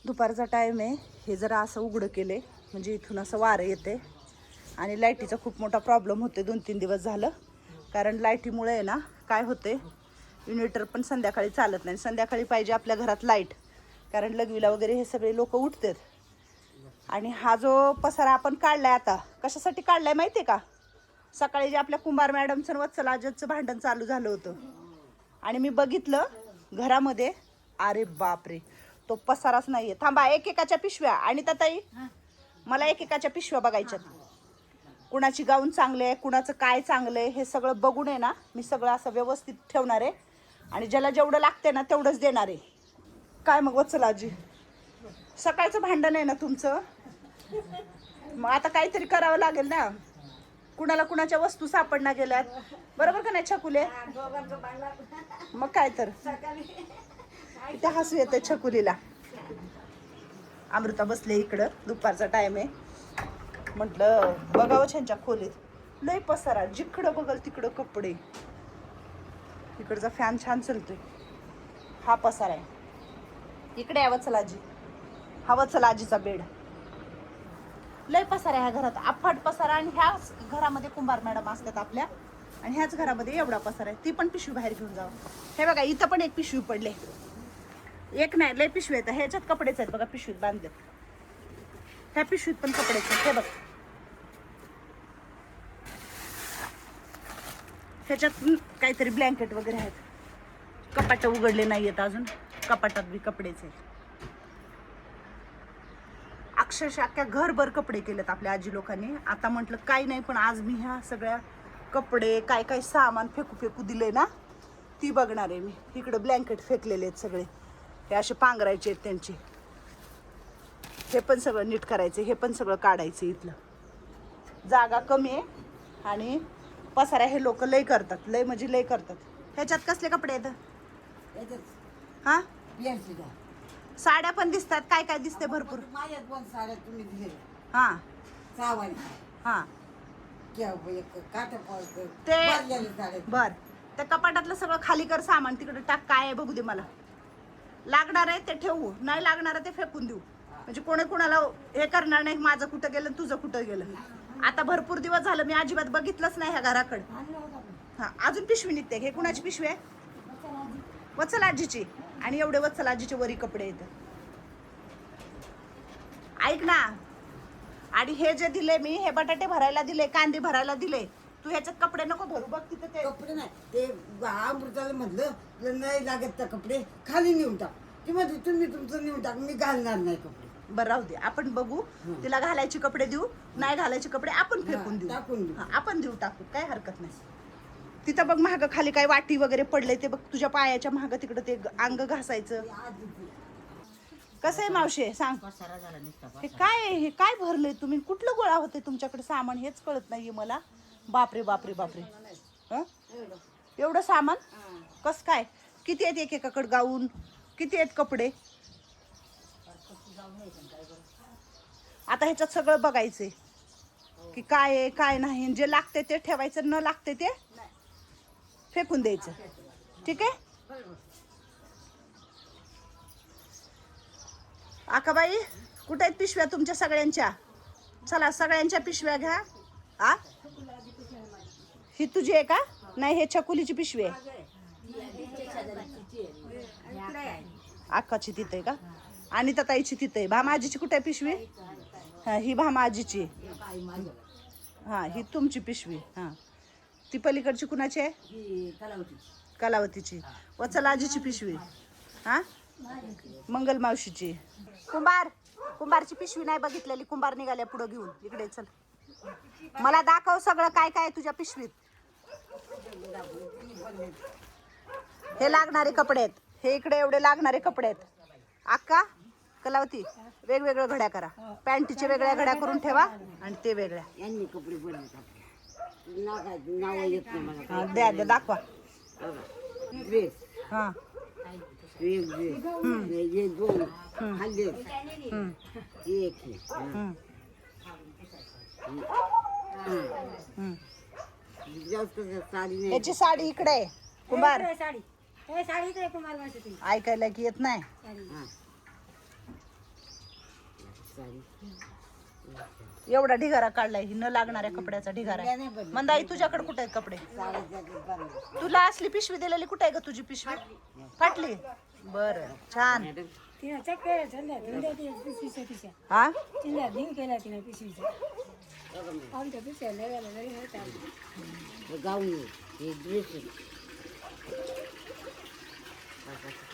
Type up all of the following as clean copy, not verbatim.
दुपारचा टाईम आहे. हे जरा असं उघडं केले म्हणजे इथून असं वारं येते. आणि लाईटीचा खूप मोठा प्रॉब्लेम होते 2-3 दिवस झालं. कारण लाईटीमुळे आहे ना काय होते, इन्व्हर्टर पण संध्याकाळी चालत नाही. संध्याकाळी पाहिजे आपल्या घरात लाईट, कारण लघवीला वगैरे हे सगळे लोक उठतात. आणि हा जो पसारा आपण काढलाय आता कशासाठी काढलाय माहिती आहे का? सकाळी जे आपल्या कुंभार मॅडमचं वत्सल आजचं भांडण चालू झालं होतं आणि मी बघितलं घरामध्ये, अरे बापरे, तो पसाराच नाहीये. थांबा, एकेकाच्या पिशव्या आणि ताई मला एकेकाच्या पिशव्या बघायच्यात. कुणाची गाऊन चांगले आहे, कुणाचं काय चांगलं आहे, हे सगळं बघून आहे ना मी सगळं असं व्यवस्थित ठेवणार आहे. आणि ज्याला जेवढं लागते ना तेवढंच देणार आहे. काय मग वत्सल आजी, सकाळचं भांडण आहे ना तुमचं, मग आता काहीतरी करावं लागेल ना. कुणाला कुणाच्या वस्तू सापडणार गेल्यात, बरोबर का नाही छकुले? मग काय तर त्या हसू येते छकुलीला. अमृता बसले इकडं, दुपारचा टाइम आहे. म्हटलं बघावं त्यांच्या खोलीत लय पसारा, जिकडं बघल तिकडं कपडे. इकडचा फॅन छान चालतोय. हा पसारा आहे. इकडे यावं चला आजी, हवं चला आजीचा बेड. लय पसारा ह्या घरात, अफाट पसारा. आणि ह्याच घरामध्ये कुंभार मॅडम असतात आपल्या, आणि ह्याच घरामध्ये एवढा पसारा आहे. ती पण पिशवी बाहेर घेऊन जावं. हे बघा इथं पण एक पिशवी पडले, एक नाही लय पिशवी आहेत. ह्याच्यात कपडेच आहेत बघा, पिशवीत बांधलेत. ह्या पिशवीत पण कपडेच आहेत. हे बघ, ह्याच्यात काहीतरी ब्लँकेट वगैरे आहेत. कपाट उघडले नाही आहेत अजून, कपाटात बी कपडेच आहेत. अक्षरशः अख्ख्या घरभर कपडे केलेत आपल्या आजी लोकांनी. आता म्हटलं काही नाही, पण आज मी ह्या सगळ्या कपडे काय काय सामान फेकू दिले ना ती बघणार आहे मी. इकडे ब्लँकेट फेकलेले आहेत सगळे, हे असे पांघरायचे आहेत त्यांचे. हे पण सगळं नीट करायचं, हे पण सगळं काढायचं. इथलं जागा कमी आहे आणि पसारा हे लोक लय करतात, लय म्हणजे लय करतात. ह्याच्यात कसले कपडे आहेत? हा, साड्या पण दिसतात, काय काय दिसते भरपूर. हा हा ते बर, त्या कपाटातलं सगळं खाली कर, सामान तिकडे टाक. काय आहे बघू दे मला. लागणार आहे ते ठेवू, नाही लागणार आहे ते फेकून देऊ. म्हणजे कोणी कुणाला हे करणार नाही, माझं कुठं गेलं तुझं कुठं गेलं. आता भरपूर दिवस झालं मी अजिबात बघितलंच नाही ह्या घराकडे. हा, अजून पिशवी निघते. हे कुणाची पिशवी आहे? वत्सल आजीची. आणि एवढे वत्सल आजीचे वरी कपडे येतात. ऐक ना, आणि हे जे दिले मी, हे बटाटे भरायला दिले, कांदे भरायला दिले, तू ह्याच्यात कपडे नको भरू. बघ तिथे ते कपडे नाही, ते अमृताला म्हटलं नाही लागत तर कपडे खाली नेऊन टाक. ती म्हणते तुम्ही तुमचं नेऊन टाक, मी घालणार नाही कपडे. बरं राहू दे, आपण बघू. तिला घालायचे कपडे देऊ, नाही घालायचे कपडे आपण फेकून देऊ, टाकून देऊ. आपण देऊ टाकू, काय हरकत नाही. तिथं बघ महाग खाली काय वाटी वगैरे पडले, ते बघ तुझ्या पायाच्या महाग तिकडं ते अंग घासायचं. कसं आहे मावशे सांग, हे काय आहे? हे काय भरलंय तुम्ही? कुठलं गोळा होते तुमच्याकडे सामान, हेच कळत नाहीये मला. बापरे बापरे बापरे, एवढं सामान कस काय? किती आहेत एकेकाकडे गाऊन, किती आहेत कपडे? आता ह्याच्यात सगळं बघायचंय की काय आहे काय नाही. जे लागते ते ठेवायचं, न लागते ते फेकून द्यायचं. ठीक आहे आकाबाई, कुठे आहेत पिशव्या तुमच्या सगळ्यांच्या? चला सगळ्यांच्या पिशव्या घ्या. आ, ही तुझी आहे का? नाही, हे छकुलीची पिशवी आहे. अक्काची तिथे का? आणि ताईची तिथे. भामाजीची कुठे आहे पिशवी? हा, ही भामाजीची. हा, ही तुमची पिशवी. हा, ती पलीकडची कुणाची आहे? कलावतीची. वत्सल आजीची पिशवी. हा, मंगल मावशीची. कुंभारची पिशवी नाही बघितलेली. कुंभार निघाल्या पुढं घेऊन. इकडे चल, मला दाखव सगळं काय काय तुझ्या पिशवीत. हे लागणारे कपडे आहेत, हे इकडे एवढे लागणारे कपडे आहेत. अक्का, कलावती, वेगवेगळ्या घड्या करा. पॅन्टीच्या वेगळ्या घड्या करून ठेवा आणि ते वेगळ्या. यांनी कपडे बनवत नाव येत नाही मला. द्या द्या, दाखवा. ड्रेस, हा, एक ड्रेस, हे दोन हल्ले, एक जास्त साडी नाही. याची साडी इकडे आहे. कुंभार साडी, हे साडी इकडे कुमार मावशी. ऐकायला की येत नाही. एवढा ढिगारा काढलाय ही न लागणाऱ्या कपड्याचा ढिगारा आहे. मंदाई तुझ्याकडे कुठे आहेत कपडे? तुला असली पिशवी दिलेली कुठे आहे ग तुझी पिशवी? फाटली? बर छान. हा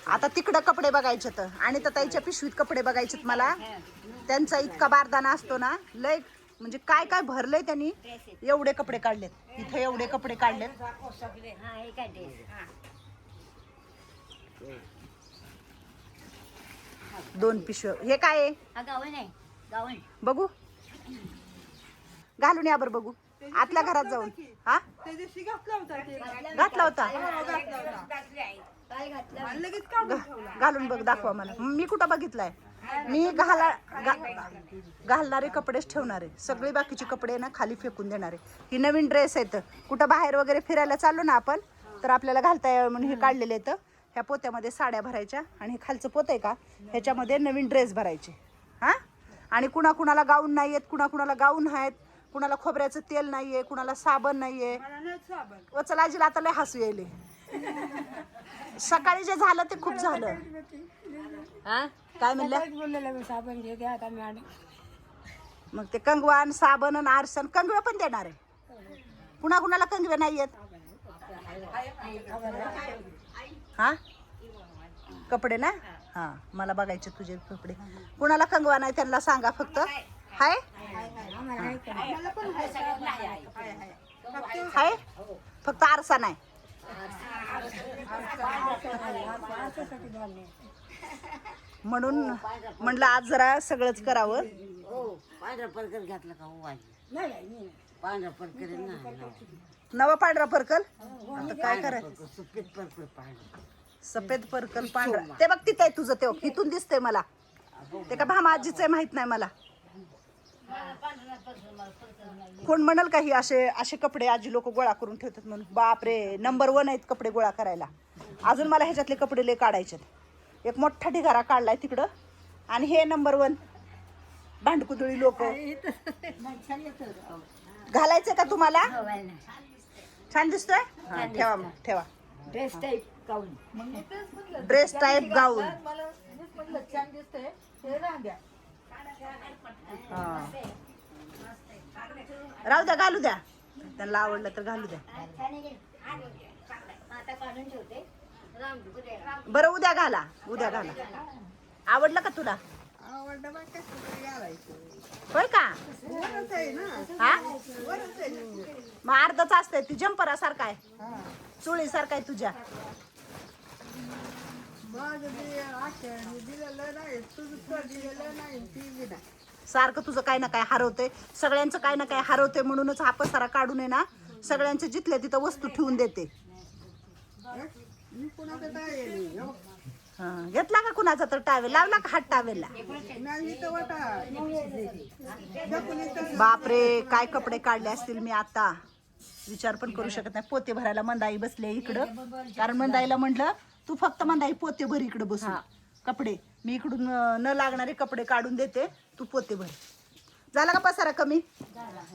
आता तिकडं कपडे बघायचे तर आणि तर ताईच्या पिशवीत कपडे बघायचेत मला. त्यांचा इतका बारदाना असतो ना, लय म्हणजे काय काय भरलंय त्यांनी. एवढे कपडे काढलेत इथे, एवढे कपडे काढलेत. दोन पिशव्या. हे काय आहे बघू, घालून या बरं बघू आतल्या घरात जाऊन. हा घातला होता, घालून बघ, दाखवा मला. मी कुठं बघितलाय? मी घालणारे कपडेच ठेवणारे, सगळे बाकीचे कपडे ना खाली फेकून देणारे. ही नवीन ड्रेस आहेत, कुठं बाहेर वगैरे फिरायला चाललो ना आपण तर आपल्याला घालता यावं म्हणून हे काढलेले आहेत. ह्या पोत्यामध्ये साड्या भरायच्या आणि हे खालचं पोत आहे का ह्याच्यामध्ये नवीन ड्रेस भरायचे. हा आणि कुणाला गाऊन नाही आहेत, कुणाला गाऊन आहेत, कुणाला खोबऱ्याचं तेल नाहीये, कुणाला साबण नाहीये. चला आजीला आता लय हसू येईल. सकाळी जे झालं ते खूप झालं. हा काय म्हणलं? साबण घे द्या आता मॅडम. मग ते कंगवान साबण आणि आरसन कंगवे पण देणार आहे. कुणाला कंगवे नाहीयेत? हा कपडे ना, हा मला बघायचे तुझे कपडे. कुणाला कंगवा नाही त्यांना सांगा फक्त. हाय हाय फक्त आरसा नाही. म्हणून म्हणलं आज जरा सगळंच करावं. पांढरा परकर घातला का हो आजी? पांढरा परकर नवा पांढरा पर्कल. आता काय करायचं? सफेद परकर पांढरा, सफेद पर्कल पांढरा. ते बघ तिथं आहे तुझं, ते इथून दिसतंय मला. ते का भामा आजीचं आहे माहित नाही मला. कोण म्हणाल का ही असे कपडे आजी लोक गोळा करून ठेवतात म्हणून? बापरे, नंबर 1 आहेत कपडे गोळा करायला. अजून मला ह्याच्यातले कपडे लय काढायचे. एक मोठा ढिगारा काढलाय तिकडं आणि हे नंबर 1 भांडकुदळी लोक. घालायचं का तुम्हाला? छान दिसतोय. ठेवा मग ठेवा. ड्रेस टाईप गाऊन. ड्रेस टाईप गाऊन. छान दिसतंय हे राहू राहू द्या, घालू द्या. त्यांना आवडलं तर घालू द्या. बरं उद्या घाला, उद्या घाला. आवडलं का तुला? होय का? हा मग अर्धच असतंय. ती जम्परा सारखा आहे, चुळी सारखा आहे तुझ्या. सारखं तुझं काय ना काय हरवतंय, सगळ्यांचं काय ना काय हरवतंय. म्हणूनच हा पसारा काढून आहे ना सगळ्यांच्या जिथल्या तिथं वस्तू ठेवून देते. घेतला का कुणाचा तर टावेल? लावला का हात टावेलला? बापरे, काय कपडे काढले असतील मी आता विचार पण करू शकत नाही. पोते भरायला मंदाई बसले इकडं, कारण मंदाईला म्हटलं तू फक्त मंदाई पोते भर इकडं बसून. कपडे मी इकडून न लागणारे कपडे काढून देते, तू पोते भर. झाला का पसारा कमी?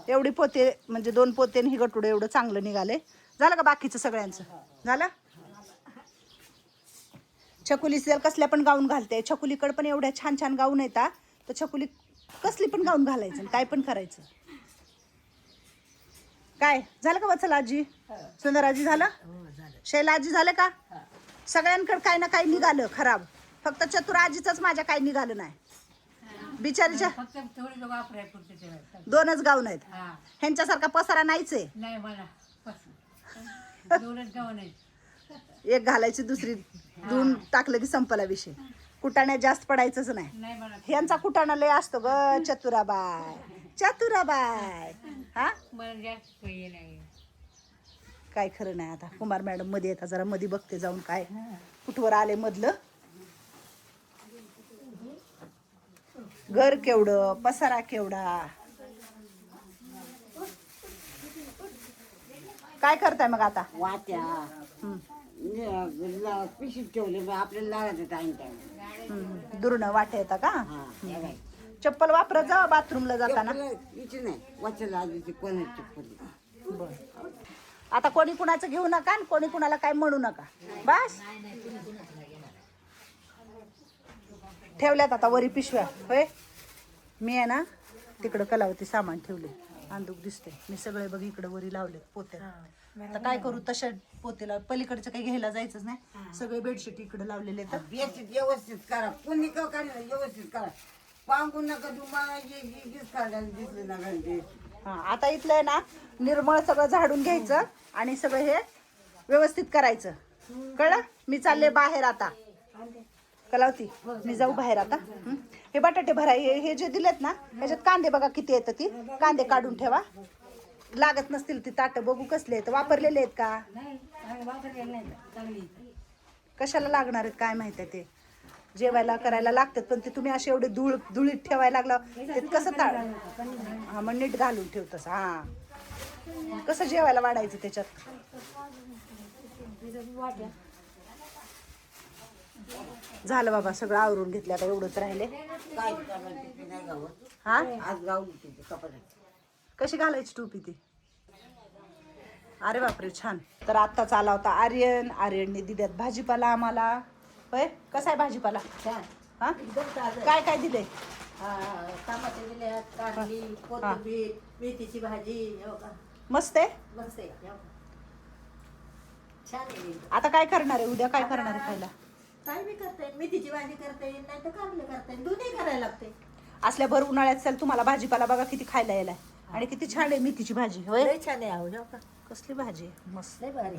एवढी पोते म्हणजे 2 पोते ही गटुडं एवढं चांगलं निघाले. झालं का बाकीचं सगळ्यांचं? झालं. छकुली जर कसल्या पण गाऊन घालते, छकुलीकडे पण एवढ्या छान छान गाऊन येतात, तर छकुली कसली पण गाऊन घालायचं, काय पण करायचं. काय झालं का वत्सल आजी? सुंदर आजी झालं? शैला आजी झालं का? सगळ्यांकडे काय ना काय निघालं खराब. फक्त चतुर आजीच माझ्या काय निघालं नाही. बिचारीच्या 2च गाऊन आहेत. ह्यांच्यासारखा पसारा नाहीच आहे. एक घालायची, दुसरी धुवून टाकलं की संपला विषय. कुटाण्यात जास्त पडायचंच नाही. ह्यांचा कुटाणा लय असतो ग. चतुराबाई, चतुराबाई. हा काय खरं नाही. आता कुमार मॅडम मध्ये येतात, जरा मध्ये बघते जाऊन काय कुठवर आले मधलं. घर केवढं, पसारा केवढा. काय करताय मग आता? वाट्या पिशीत ठेवले आपल्याला लागायचं टाइम टाइम. दुरून वाटे येतात का? चप्पल वापरत जा बाथरूमला जाताना. इथे नाही वाचायला आली ती कोणाची चप्पल. बर आता कोणी कुणाचं घेऊ नका आणि कोणी कुणाला काय म्हणू नका. बस ठेवल्यात आता वरी पिशव्या. होय मी आहे ना तिकडं कलावती सामान ठेवले. अंदूक दिसते मी सगळे बघ इकडे वरी लावले पोत्या. आता काय करू तशा पोतेला पलीकडचं काही घ्यायला जायचंच नाही. सगळे बेडशीट इकडे लावलेले तर व्यवस्थित करा. कोणी का काढलं व्यवस्थित करा. पांगू नका तुम्हाला काढायला दिसले ना घालते. हा आता इथलं आहे ना निर्मळ सगळं झाडून घ्यायचं आणि सगळं हे व्यवस्थित करायचं. कळलं. मी चालले बाहेर आता. कलावती मी जाऊ बाहेर आता. हे बटाटे भराय हे जे दिलेत ना ह्याच्यात कांदे बघा किती येतं. ती कांदे काढून ठेवा. लागत नसतील ती ताटं बघू कसले आहेत. वापरलेले आहेत का कशाला लागणार आहेत काय माहिती. ते जेवायला करायला लागतात पण ते तुम्ही असे एवढे धुळीत ठेवायला लागलं ते कसं हा मग नीट घालून ठेवतस. हा कसं जेवायला वाढायचं त्याच्यात. झालं बाबा सगळं आवरून घेतलं. आता एवढंच राहिले. काय करायचं नाही गावत. हा आज गावली तिथे कपडे कशी घालायची टोपी ती. अरे बापरे छान. तर आत्ताच आला होता आर्यनने दिल्यात भाजीपाला आम्हाला. होय कसा आहे भाजीपाला. हा काय काय दिले. टमाटे दिले, कारली, कोथिंबीर, मेथीची भाजी. मस्त आहे. मस्त आहे. छान आहे. आता काय करणार आहे उद्या काय करणार आहे खायला. काय बी करता येईल. मेथीची भाजी करता येईल नाही तर कारले करता येईल. दोन्ही करायला लागते. असल्या भर उन्हाळ्यात असेल तुम्हाला भाजीपाला बघा किती खायला यायलाय. आणि किती छान आहे मेथीची भाजी. होय लय छान आहे. आहो का कसली भाजी आहे मस्त लय भारी.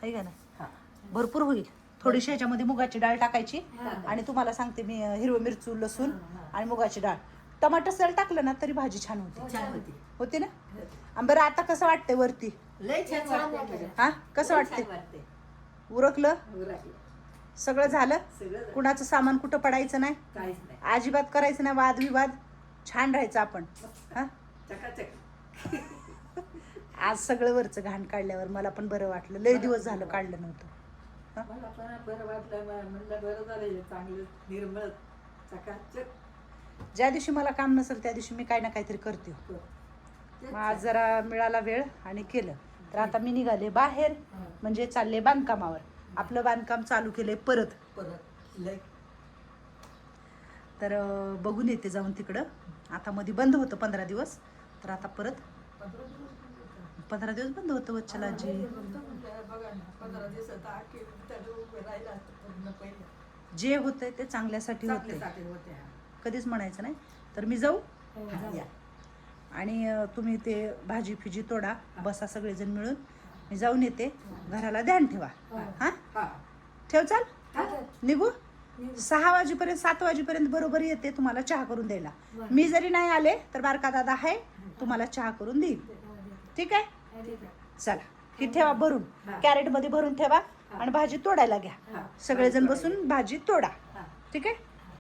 आहे का नाही. भरपूर होईल. थोडीशी ह्याच्यामध्ये मुगाची डाळ टाकायची आणि तुम्हाला सांगते मी हिरवं मिरचू लसूण आणि मुगाची डाळ टमाटर सर टाकलं ना तरी भाजी छान होती. छान होती. होती ना. बरं आता कसं वाटतंय वरती. लय छान वाटते. हा कसं वाटतंय. उरकलं सगळं झालं. कुणाचं सामान कुठं पडायचं नाही. काहीच नाही. अजिबात करायचं नाही वादविवाद. छान राहायचं आपण. हा आज सगळं वरचं घाण काढल्यावर मला पण बरं वाटलं. लय दिवस झालं काढलं नव्हतं. मला पण बरं वाटलं. म्हणलं बरं झालं चांगलं निर्मळ चकाचक. ज्या दिवशी मला काम नसेल त्या दिवशी मी काही ना काहीतरी करते. मग आज जरा मिळाला वेळ आणि केलं. तर आता मी निघाले बाहेर म्हणजे चालले बांधकामावर. आपलं बांधकाम चालू केलंय परत. तर बघून येते जाऊन तिकडं. आता मध्ये बंद होतं 15 दिवस. तर आता परत 15 दिवस बंद होतं वच्छला आजी. जे होतंय ते चांगल्यासाठी होते. कधीच म्हणायचं नाही. तर मी जाऊ आणि तुम्ही ते भाजी फिजी तोडा. बसा सगळेजण मिळून. मी जाऊन येते. घराला ध्यान ठेवा. हा ठेव. चाल निघू. 6 वाजेपर्यंत 7 वाजेपर्यंत बरोबर येते तुम्हाला चहा करून द्यायला. मी जरी नाही आले तर बारका दादा आहे तुम्हाला चहा करून देईल. ठीक आहे. चला ही ठेवा भरून. कॅरेट मध्ये भरून ठेवा आणि भाजी तोडायला घ्या. सगळेजण बसून भाजी तोडा. ठीक आहे.